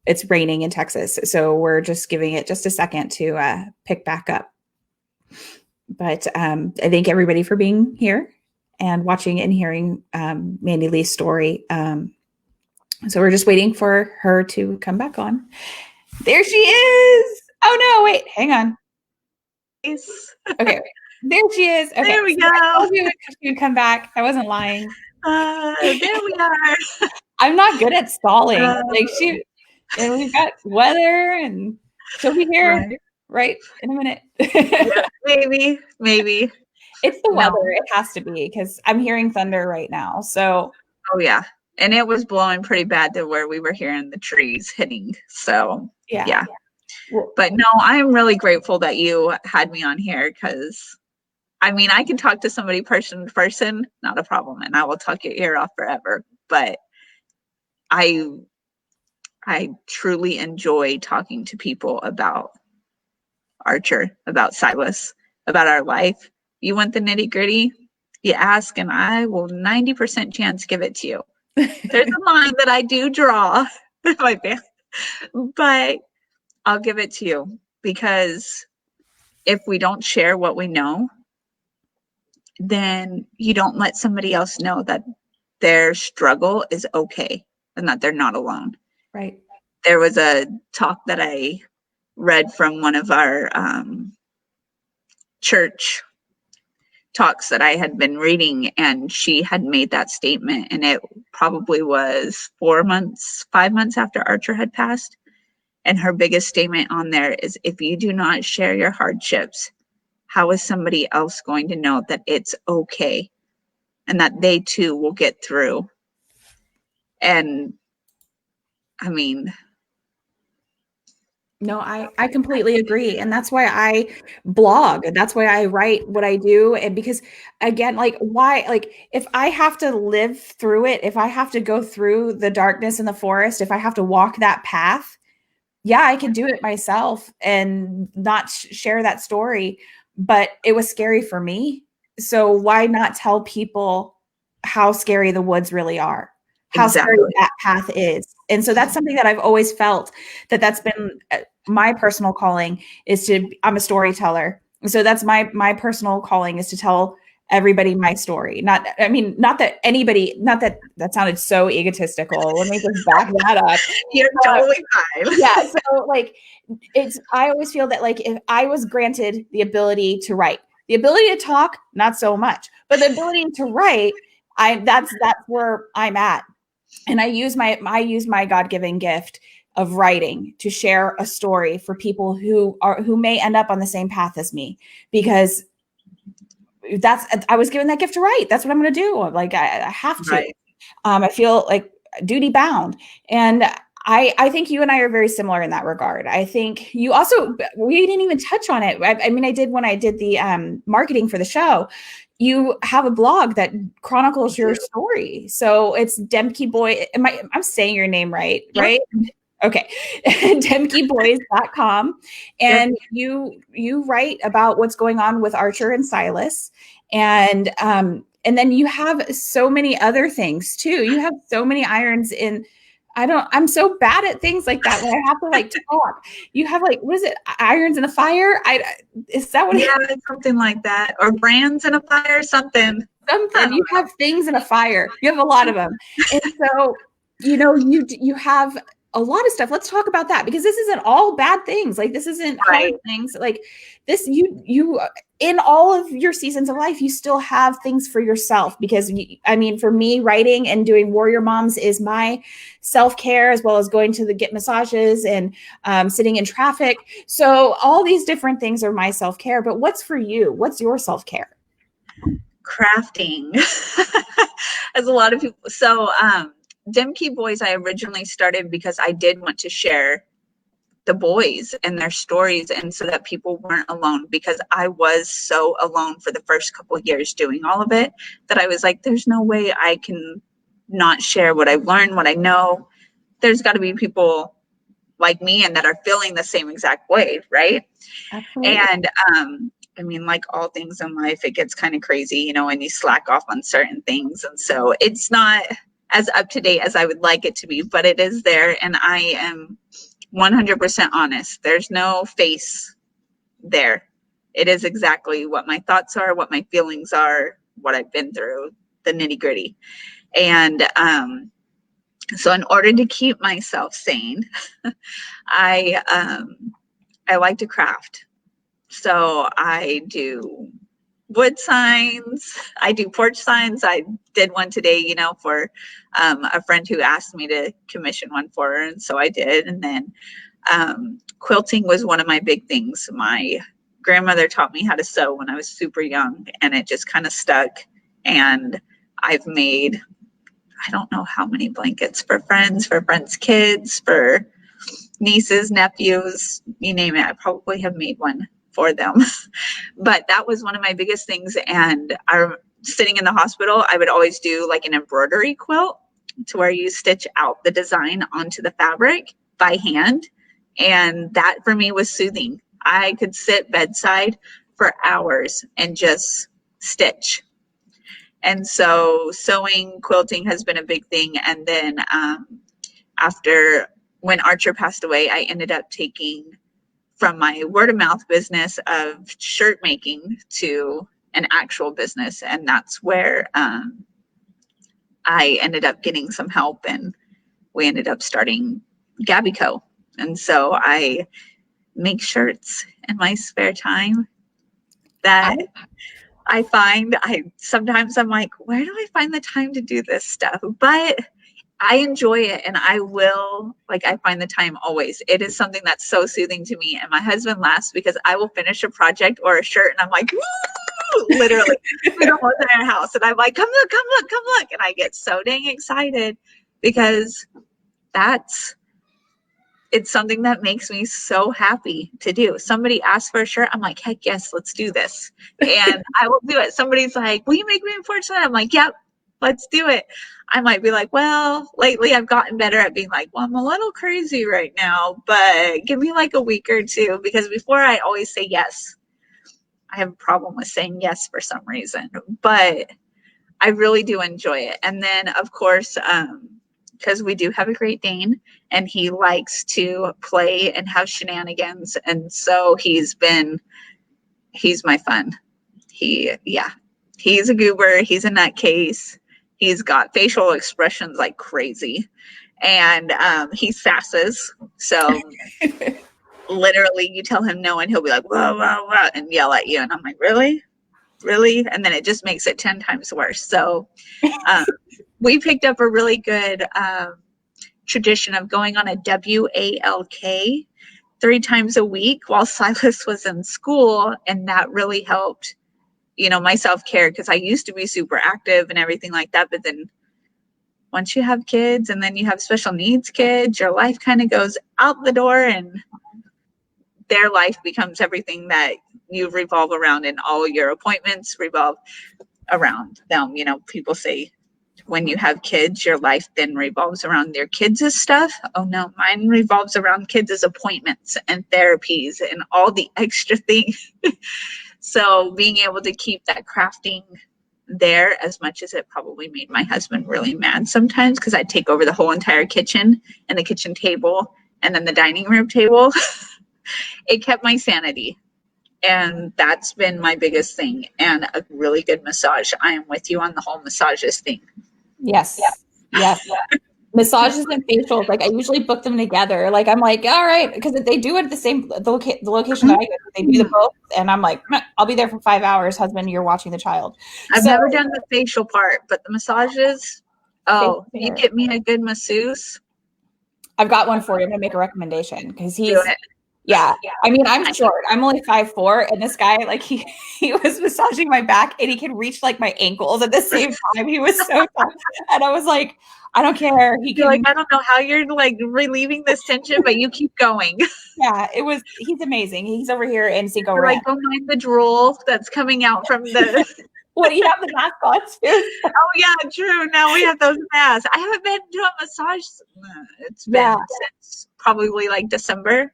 A: it's raining in Texas, so we're just giving it just a second to pick back up. But I thank everybody for being here and watching and hearing Mandielee's story. So we're just waiting for her to come back on. There she is. Oh no, wait, hang on. Okay, there she is. Okay,
B: there we go.
A: I told you she'd come back. I wasn't lying.
B: There we are.
A: I'm not good at stalling. And we've got weather, and she'll be here right in a minute.
B: Yeah, maybe.
A: It's the weather. It has to be, because I'm hearing thunder right now. So.
B: Oh yeah, and it was blowing pretty bad to where we were hearing the trees hitting. So yeah. But no, I'm really grateful that you had me on here, because I mean, I can talk to somebody person to person, not a problem, and I will talk your ear off forever. But I truly enjoy talking to people about Archer, about Silas, about our life. You want the nitty gritty? You ask, and I will 90% chance give it to you. There's a line that I do draw, but I'll give it to you, because if we don't share what we know, then you don't let somebody else know that their struggle is okay and that they're not alone.
A: Right.
B: There was a talk that I read from one of our church talks that I had been reading, and she had made that statement, and it probably was 5 months after Archer had passed. And her biggest statement on there is, if you do not share your hardships, how is somebody else going to know that it's okay and that they too will get through? And I mean,
A: no, I completely agree. And that's why I blog. That's why I write what I do. And because, again, if I have to live through it, if I have to go through the darkness in the forest, if I have to walk that path, yeah, I can do it myself and not share that story. But it was scary for me. So why not tell people how scary the woods really are? How scary that path is. And so that's something that I've always felt that's been my personal calling I'm a storyteller. So that's my personal calling, is to tell everybody my story. Not that sounded so egotistical. Let me just back that up.
B: You're totally fine.
A: Yeah. So I always feel that, if I was granted the ability to write, the ability to talk, not so much, but the ability to write, that's where I'm at. And I use my God-given gift of writing to share a story for people who may end up on the same path as me, because I was given that gift to write. That's what I'm going to do. I have to. Right. I feel like duty bound. And I think you and I are very similar in that regard. I think you also, we didn't even touch on it. I mean, I did when I did the marketing for the show. You have a blog that chronicles your story. So it's Demke Boy. I'm saying your name right? Okay. DemkeBoys.com. And you write about what's going on with Archer and Silas. And then you have so many other things too. You have so many irons in. I'm so bad at things like that when I have to talk. You have what is it? Irons in the fire? Is that what it is?
B: Something like that. Or brands in a fire, something.
A: You have things in a fire. You have a lot of them. And so, you have a lot of stuff. Let's talk about that, because this isn't all bad things. This isn't hard things. This, you in all of your seasons of life, you still have things for yourself, because for me, writing and doing Warrior Moms is my self-care, as well as going to get massages and sitting in traffic. So all these different things are my self-care. But what's for you? What's your self-care?
B: Crafting. As a lot of people. So Demke Boys, I originally started because I did want to share the boys and their stories, and so that people weren't alone, because I was so alone for the first couple of years doing all of it, that I was like, there's no way I can not share what I've learned, what I know. There's got to be people like me and that are feeling the same exact way, right?
A: Absolutely.
B: And I mean, like all things in life, it gets kind of crazy, you know, and you slack off on certain things. And so it's not as up to date as I would like it to be, but it is there. And I am 100% honest. There's no face there. It is exactly what my thoughts are, what my feelings are, what I've been through, the nitty gritty. And so in order to keep myself sane, I like to craft. So I do wood signs. I do porch signs. I did one today, you know, for a friend who asked me to commission one for her. And so I did. And then quilting was one of my big things. My grandmother taught me how to sew when I was super young, and it just kind of stuck. And I've made, I don't know how many blankets for friends' kids, for nieces, nephews, you name it. I probably have made one for them. But that was one of my biggest things. And I'm sitting in the hospital, I would always do like an embroidery quilt to where you stitch out the design onto the fabric by hand. And that for me was soothing. I could sit bedside for hours and just stitch. And so sewing, quilting has been a big thing. And then after, when Archer passed away, I ended up taking from my word of mouth business of shirt making to an actual business. And that's where I ended up getting some help, and we ended up starting Gabby Co. And so I make shirts in my spare time that I find sometimes I'm like, where do I find the time to do this stuff? But I enjoy it, and I find the time always. It is something that's so soothing to me. And my husband laughs because I will finish a project or a shirt and I'm like, woo, literally in the entire house. And I'm like, come look, come look, come look. And I get so dang excited because it's something that makes me so happy to do. Somebody asks for a shirt, I'm like, heck yes, let's do this. And I will do it. Somebody's like, will you make me a porch sign? I'm like, yep, let's do it. I might be like, well, lately I've gotten better at being like, well, I'm a little crazy right now, but give me like a week or two, because before I always say yes. I have a problem with saying yes for some reason, but I really do enjoy it. And then of course, because we do have a Great Dane and he likes to play and have shenanigans. And so he's my fun. He's a goober. He's a nutcase. He's got facial expressions like crazy, and he sasses. So literally you tell him no and he'll be like, whoa, whoa, whoa, and yell at you. And I'm like, really? Really? And then it just makes it 10 times worse. So we picked up a really good tradition of going on a WALK 3 times a week while Silas was in school. And that really helped, my self-care, because I used to be super active and everything like that. But then once you have kids and then you have special needs kids, your life kind of goes out the door and their life becomes everything that you revolve around, and all your appointments revolve around them. People say when you have kids, your life then revolves around their kids' stuff. Oh no, mine revolves around kids' appointments and therapies and all the extra things. So being able to keep that crafting there, as much as it probably made my husband really mad sometimes, because I'd take over the whole entire kitchen and the kitchen table and then the dining room table. It kept my sanity. And that's been my biggest thing. And a really good massage. I am with you on the whole massages thing.
A: Yes. Yes. Massages and facials, like I usually book them together. Like I'm like, all right, because they do it at the location that I go to. They do the both, and I'm like, I'll be there for 5 hours. Husband, you're watching the child.
B: I've never done the facial part, but the massages. Oh, you get me a good masseuse.
A: I've got one for you. I'm gonna make a recommendation because he's. Yeah. I mean, I'm short. I'm only 5'4", and this guy, like he was massaging my back and he can reach like my ankles at the same time. He was so tough. And I was like, I don't care.
B: You're like, I don't know how you're like relieving this tension, but you keep going.
A: Yeah, he's amazing. He's over here in Cinco
B: Ranch. Like, go mind the drool that's coming out from the.
A: when you have the mask on too.
B: Oh yeah, true. Now we have those masks. I haven't been to a massage. It's been since probably like December.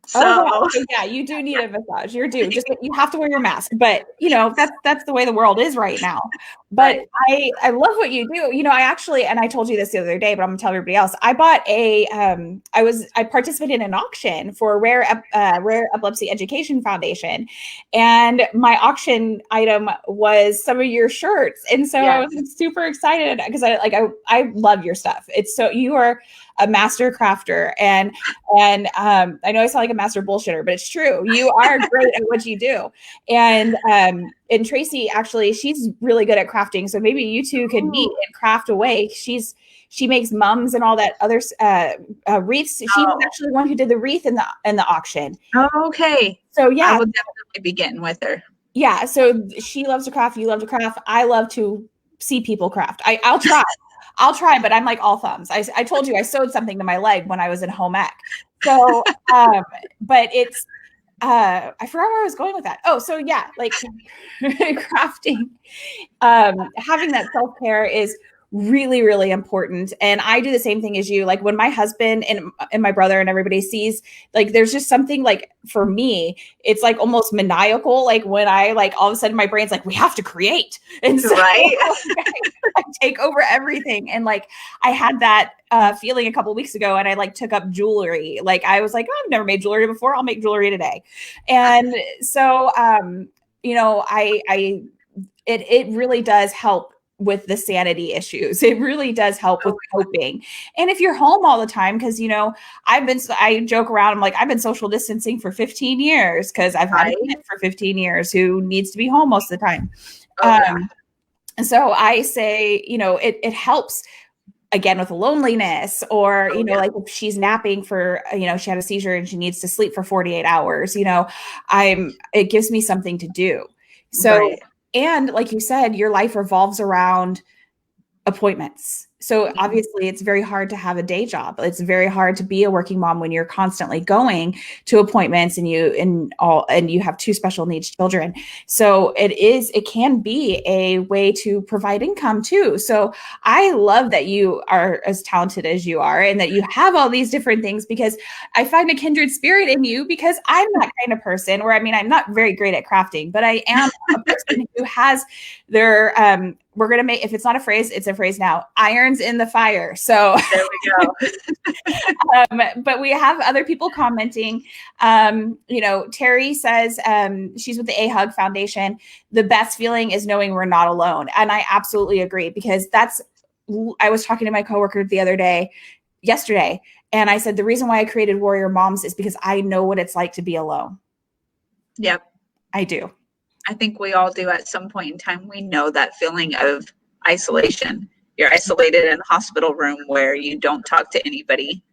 B: So
A: oh wow. So yeah, you do need a massage. You're due. Just you have to wear your mask. But that's the way the world is right now. But right. I love what you do. I actually, and I told you this the other day, but I'm gonna tell everybody else. I bought I participated in an auction for Rare Epilepsy Education Foundation, and my auction item was some of your shirts, and so I was super excited because I love your stuff. It's so you are a master crafter, and I know I sound like a master bullshitter, but it's true. You are great at what you do. And Tracy, actually, she's really good at crafting. So maybe you two could meet and craft away. She makes mums and all that other wreaths. She was actually the one who did the wreath in the auction.
B: Oh, okay.
A: So yeah,
B: I will definitely be getting with her.
A: Yeah. So she loves to craft. You love to craft. I love to see people craft. I'll try, but I'm like all thumbs. I told you I sewed something to my leg when I was in home ec. So, but it's, I forgot where I was going with that. Oh, so yeah, like crafting, having that self-care is really, really important. And I do the same thing as you. Like when my husband and my brother and everybody sees, like, there's just something like, for me, it's like almost maniacal. Like when I all of a sudden my brain's like, we have to create. And so I take over everything. And like, I had that feeling a couple of weeks ago, and I took up jewelry. Like I was like, oh, I've never made jewelry before. I'll make jewelry today. And so, it really does help with the sanity issues. It really does help with coping. And if you're home all the time, because, I joke around, I'm like, I've been social distancing for 15 years because I've had a kid for 15 years who needs to be home most of the time. And so I say, it helps again with loneliness, or, like if she's napping for, she had a seizure and she needs to sleep for 48 hours, it gives me something to do. So, and like you said, your life revolves around appointments. So obviously it's very hard to have a day job. It's very hard to be a working mom when you're constantly going to appointments and you have two special needs children. So it can be a way to provide income too. So I love that you are as talented as you are and that you have all these different things, because I find a kindred spirit in you, because I'm that kind of person where, I'm not very great at crafting, but I am a person who has their, we're going to make, if it's not a phrase, it's a phrase now, irons in the fire. So
B: there we
A: go. But we have other people commenting. Terry says she's with the AHUG Foundation. The best feeling is knowing we're not alone. And I absolutely agree, because I was talking to my coworker yesterday, and I said, the reason why I created Warrior Moms is because I know what it's like to be alone.
B: Yep.
A: I do.
B: I think we all do at some point in time. We know that feeling of isolation. You're isolated in a hospital room where you don't talk to anybody.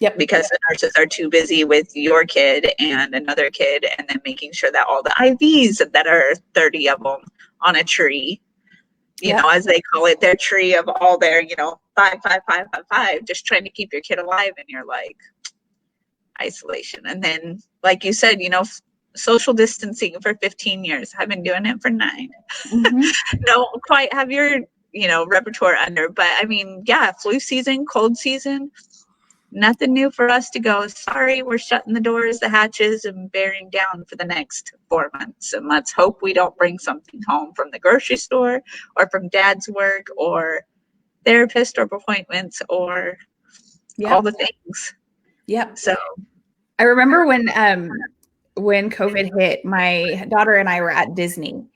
B: Yep. Because the nurses are too busy with your kid and another kid, and then making sure that all the IVs that are 30 of them on a tree, as they call it, their tree of all their, 5, 5, 5, 5, 5, just trying to keep your kid alive. And you're like, isolation. And then, like you said, social distancing for 15 years. I've been doing it for 9. Don't quite have your, repertoire under, but flu season, cold season, nothing new for us to go, sorry, we're shutting the doors, the hatches, and bearing down for the next 4 months. And let's hope we don't bring something home from the grocery store or from dad's work or therapist or appointments or all the things.
A: Yep.
B: So
A: I remember when COVID hit, my daughter and I were at Disney,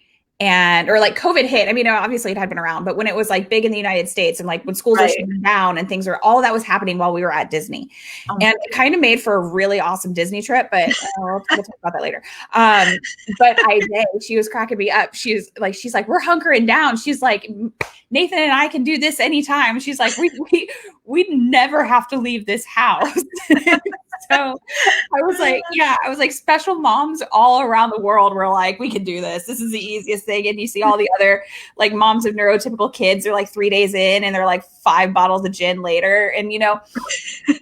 A: or like COVID hit. Obviously it had been around, but when it was like big in the United States, and like when schools were shutting down and all that was happening while we were at Disney, and it kind of made for a really awesome Disney trip, but we'll talk about that later. But she was cracking me up. She's like, we're hunkering down. She's like, Nathan and I can do this anytime. She's like, we never have to leave this house. So I was like, special moms all around the world were like, we can do this. This is the easiest thing. And you see all the other like moms of neurotypical kids are like 3 days in and they're like 5 bottles of gin later. And, but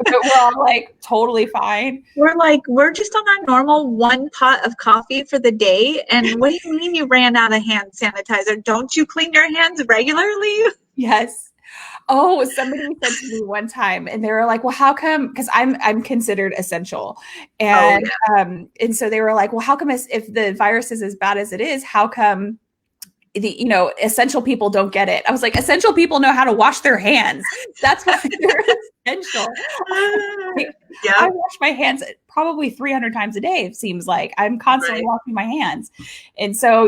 A: we're all like totally fine.
B: We're just on our normal 1 pot of coffee for the day. And what do you mean you ran out of hand sanitizer? Don't you clean your hands regularly?
A: Yes. Oh, somebody said to me one time, and they were like, "Well, how come?" Because I'm considered essential, and and so they were like, "Well, how come if the virus is as bad as it is, how come the essential people don't get it?" I was like, "Essential people know how to wash their hands. That's why they're essential." I wash my hands probably 300 times a day. It seems like I'm constantly washing my hands, and so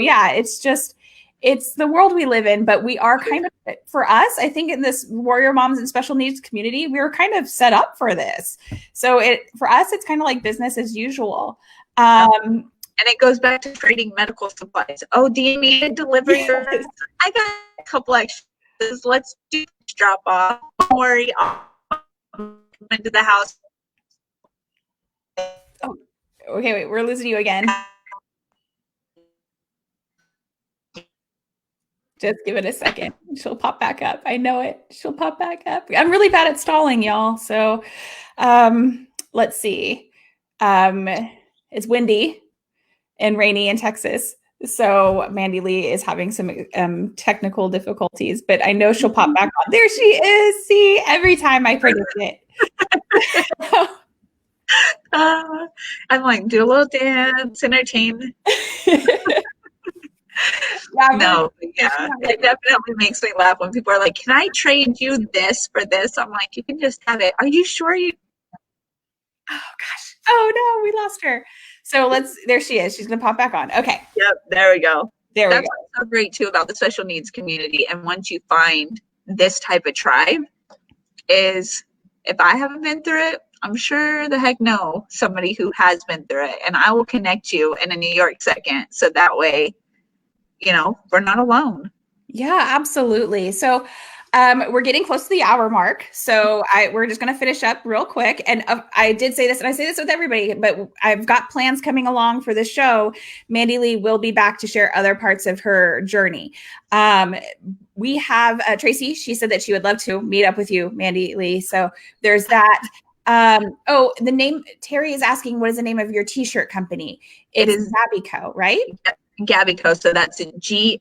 A: it's the world we live in, but we are kind of, for us, I think in this warrior moms and special needs community, we were kind of set up for this. So for us, it's kind of like business as usual.
B: And it goes back to trading medical supplies. Oh, do you need a delivery? Yes. I got a couple extras. Let's do drop off. Don't worry, I'll come into the house.
A: Oh, okay, wait, we're losing you again. Just give it a second. She'll pop back up. I know it. She'll pop back up. I'm really bad at stalling, y'all. So let's see. It's windy and rainy in Texas. So Mandielee is having some technical difficulties, but I know she'll pop back on. There she is. See, every time I predict it.
B: I'm like, do a little dance, entertain. It definitely makes me laugh when people are like, "Can I trade you this for this?" I'm like, "You can just have it." Are you sure you?
A: Oh gosh! Oh no, we lost her. So there she is. She's gonna pop back on. Okay.
B: Yep. There we go.
A: That's
B: what's so great too about the special needs community. And once you find this type of tribe, is if I haven't been through it, I'm sure the heck no somebody who has been through it, and I will connect you in a New York second, so that way, we're not alone.
A: Yeah, absolutely. So we're getting close to the hour mark. So we're just going to finish up real quick. And I did say this, and I say this with everybody, but I've got plans coming along for this show. Mandielee will be back to share other parts of her journey. We have Tracy. She said that she would love to meet up with you, Mandielee. So there's that. The name, Terry is asking, what is the name of your t-shirt company? It is Gabbyco, right?
B: Gabbyco. So that's GABBIECO.com.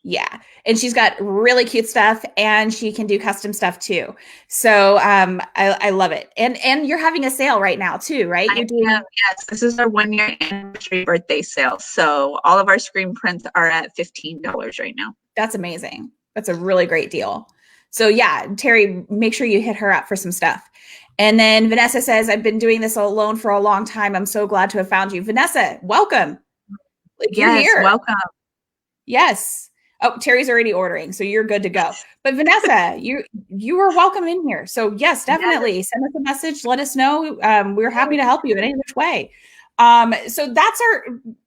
A: Yeah. And she's got really cute stuff, and she can do custom stuff too. So I love it. And you're having a sale right now too, right?
B: Yes. This is our 1-year anniversary birthday sale. So all of our screen prints are at $15 right now.
A: That's amazing. That's a really great deal. So yeah, Terry, make sure you hit her up for some stuff. And then Vanessa says, I've been doing this alone for a long time. I'm so glad to have found you. Vanessa, welcome.
B: You're here. Welcome.
A: Yes. Oh, Terry's already ordering, so you're good to go. But Vanessa, you are welcome in here. So yes, definitely send us a message. Let us know. We're happy to help you in any which way. So that's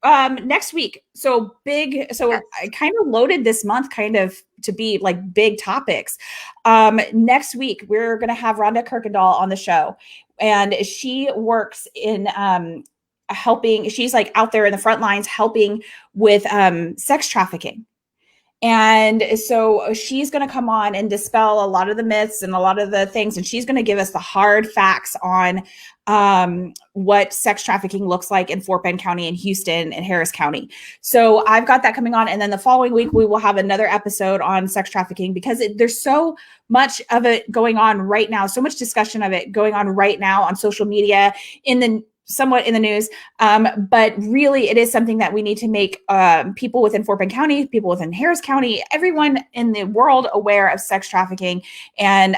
A: our next week. So I kind of loaded this month kind of to be like big topics. Next week, we're going to have Rhonda Kirkendall on the show, and she works in helping. She's like out there in the front lines helping with sex trafficking. And so she's going to come on and dispel a lot of the myths and a lot of the things. And she's going to give us the hard facts on what sex trafficking looks like in Fort Bend County and Houston and Harris County. So I've got that coming on. And then the following week, we will have another episode on sex trafficking, because there's so much of it going on right now, so much discussion of it going on right now on social media, somewhat in the news. But really it is something that we need to make people within Fort Bend County, people within Harris County, everyone in the world aware of sex trafficking. And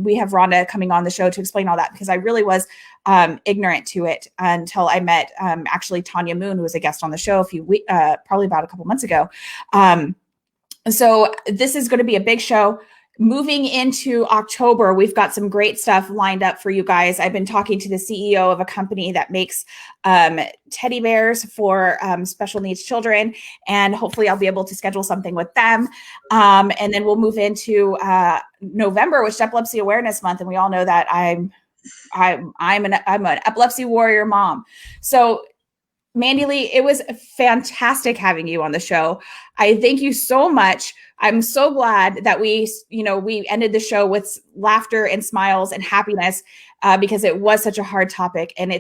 A: we have Rhonda coming on the show to explain all that, because I really was ignorant to it until I met actually Tanya Moon, who was a guest on the show probably about a couple months ago. So this is going to be a big show. moving into October, we've got some great stuff lined up for you guys. I've been talking to the CEO of a company that makes teddy bears for special needs children, and hopefully I'll be able to schedule something with them. And then we'll move into November, which is Epilepsy Awareness Month, and we all know that I'm an epilepsy warrior mom. So Mandielee, it was fantastic having you on the show. I thank you so much. I'm so glad that we ended the show with laughter and smiles and happiness because it was such a hard topic, and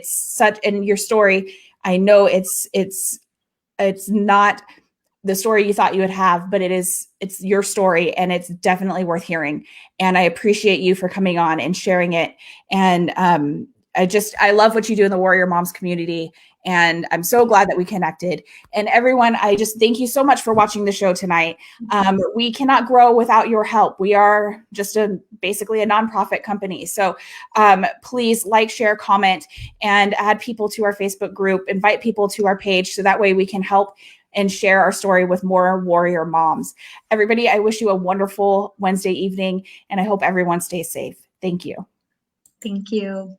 A: and your story, I know it's not the story you thought you would have, but it's your story, and it's definitely worth hearing. And I appreciate you for coming on and sharing it. And I love what you do in the Warrior Moms community. And I'm so glad that we connected. And everyone, I just thank you so much for watching the show tonight. We cannot grow without your help. We are just basically a nonprofit company. So please like, share, comment, and add people to our Facebook group, invite people to our page, so that way we can help and share our story with more warrior moms. Everybody, I wish you a wonderful Wednesday evening, and I hope everyone stays safe. Thank you.
B: Thank you.